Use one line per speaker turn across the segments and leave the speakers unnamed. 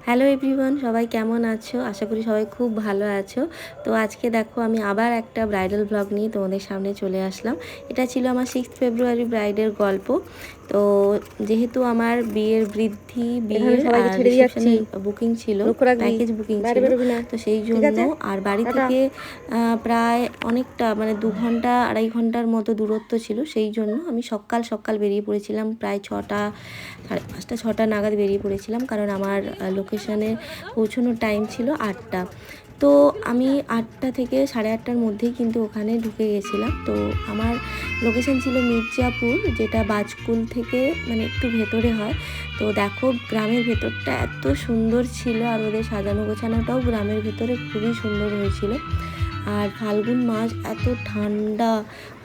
Hello everyone, সবাই কেমন আছো? আশা করি সবাই খুব ভালো আছো। তো আজকে দেখো আমি আবার একটা ব্রাইডাল ব্লগ নিয়ে তোমাদের সামনে চলে আসলাম। এটা ছিল আমার 6 ফেব্রুয়ারি ব্রাইডের গল্প। তো যেহেতু আমার বিয়ের বৃদ্ধি, বিয়ের আর রিসেপশনের বুকিং ছিল, প্যাকেজ বুকিং ছিল, তো সেই জন্য আর বাড়ি থেকে প্রায় অনেকটা মানে 2 ঘন্টা 2.5 ঘন্টার মতো দূরত্ব ছিল। সেই জন্য আমি সকাল সকাল বেরিয়ে পড়েছিলাম, প্রায় 6টা 5:30 6টা নাগাদ বেরিয়ে পড়েছিলাম, কারণ আমার লোকেশানে পৌঁছানোর টাইম ছিল 8টা। তো আমি 8টা থেকে 8:30টার মধ্যেই কিন্তু ওখানে ঢুকে গেছিলাম। তো আমার লোকেশান ছিল মির্জাপুর, যেটা বাজকুল থেকে মানে একটু ভেতরে হয়। তো দেখো গ্রামের ভেতরটা এত সুন্দর ছিল, আর ওদের সাজানো গোছানোটাও গ্রামের ভেতরে খুবই সুন্দর হয়েছিল। আর ফাল্গুন মাস এত ঠান্ডা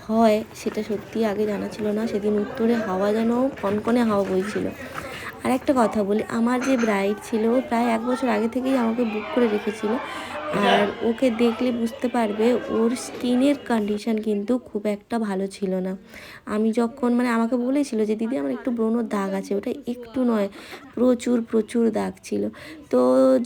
হয় সেটা সত্যি আগে জানা ছিল না। সেদিন উত্তরে হাওয়া যেন কনকনে হাওয়া বইছিল। আর একটা কথা বলি, আমার যে ব্রাইড ছিল ও প্রায় 1 বছর আগে থেকেই আমাকে বুক করে রেখেছিল। আর ওকে দেখলে বুঝতে পারবে ওর স্কিনের কন্ডিশন কিন্তু খুব একটা ভালো ছিল না। আমি যখন মানে আমাকে বলেছিল যে দিদি আমার একটু ব্রণর দাগ আছে, ওটা একটু নয়, প্রচুর প্রচুর দাগ ছিল। তো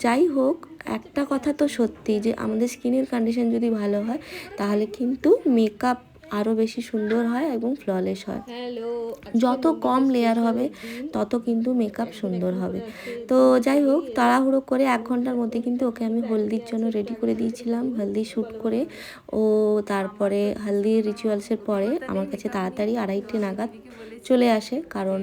যাই হোক, একটা কথা তো সত্যি যে আমাদের স্কিনের কন্ডিশন যদি ভালো হয় তাহলে কিন্তু মেকআপ আরও বেশি সুন্দর হয় এবং ফ্ললেস হয়। যত কম লেয়ার হবে তত কিন্তু মেকআপ সুন্দর হবে। তো যাই হোক, তাড়াহুড়ো করে 1 ঘন্টার মধ্যে কিন্তু ওকে আমি হলদির জন্য রেডি করে দিয়েছিলাম। হলদি শ্যুট করে ও তারপরে হলদি রিচুয়ালসের পরে আমার কাছে তাড়াতাড়ি 2:30 নাগাদ চলে আসে, কারণ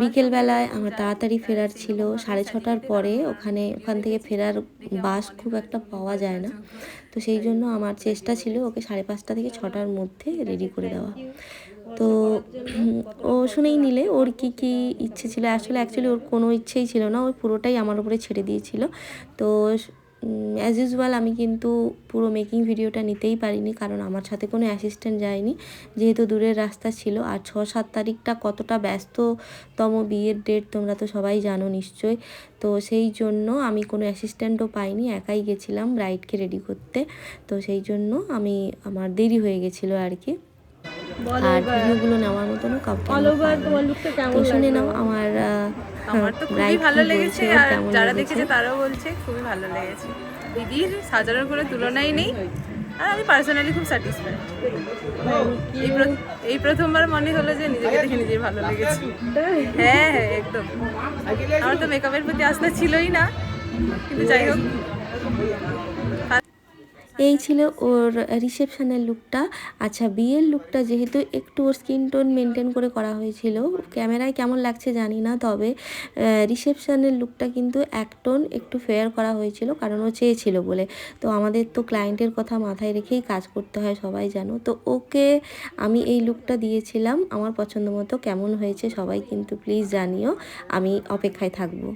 বিকেলবেলায় আমার তাড়াতাড়ি ফেরার ছিল। 6:30টার পরে ওখান থেকে ফেরার বাস খুব একটা পাওয়া যায় না। তো সেই জন্য আমার চেষ্টা ছিল ওকে 5:30 থেকে 6টার মধ্যে রেডি করে দেওয়া। তো ও শুনেই নিলে ওর কি ইচ্ছে ছিল। অ্যাকচুয়ালি ওর কোনো ইচ্ছেই ছিল না, ওর পুরোটাই আমার উপরে ছেড়ে দিয়েছিল। তো অ্যাজ ইউজুয়াল আমি কিন্তু পুরো মেকিং ভিডিওটা নিতেই পারিনি, কারণ আমার সাথে কোনো অ্যাসিস্ট্যান্ট যায়নি, যেহেতু দূরের রাস্তা ছিল। আর 6-7 তারিখটা কতটা ব্যস্ততম বিয়ের ডেট তোমরা তো সবাই জানো নিশ্চয়ই। তো সেই জন্য আমি কোনো অ্যাসিস্ট্যান্টও পাইনি, একাই গেছিলাম ব্রাইডকে রেডি করতে। তো সেই জন্য আমার দেরি হয়ে গেছিলো আর কি। আর ভিডিওগুলো নেওয়ার মতনও কাউকে তো শুনে নাও আমার
তো খুবই ভালো লেগেছে, আর যারা দেখেছে তারাও বলছে খুবই ভালো লেগেছে। দিদির সাজানোর কোনো তুলনাই নেই, আর আমি পার্সোনালি খুব স্যাটিসফাইড। এই প্রথমবার মনে হলো যে নিজেকে দেখে নিজেই ভালো লেগেছে। হ্যাঁ হ্যাঁ একদম। আমার তো মেকআপের প্রতি আস্থা ছিলই না, কিন্তু যাই হোক।
এই ছিল ওর রিসেপশনের লুকটা। আচ্ছা, বিয়ের লুকটা যেহেতু একটু ওর স্কিন টোন মেনটেন করে করা হয়েছিল, ক্যামেরায় কেমন লাগছে জানি না, তবে রিসেপশনের লুকটা কিন্তু এক টোন একটু ফেয়ার করা হয়েছিল, কারণ ও চেয়েছিল বলে। তো আমাদের তো ক্লায়েন্টের কথা মাথায় রেখেই কাজ করতে হয়, সবাই জানো। তো ওকে আমি এই লুকটা দিয়েছিলাম আমার পছন্দ মতো। কেমন হয়েছে সবাই কিন্তু প্লিজ জানিও, আমি অপেক্ষায় থাকবো।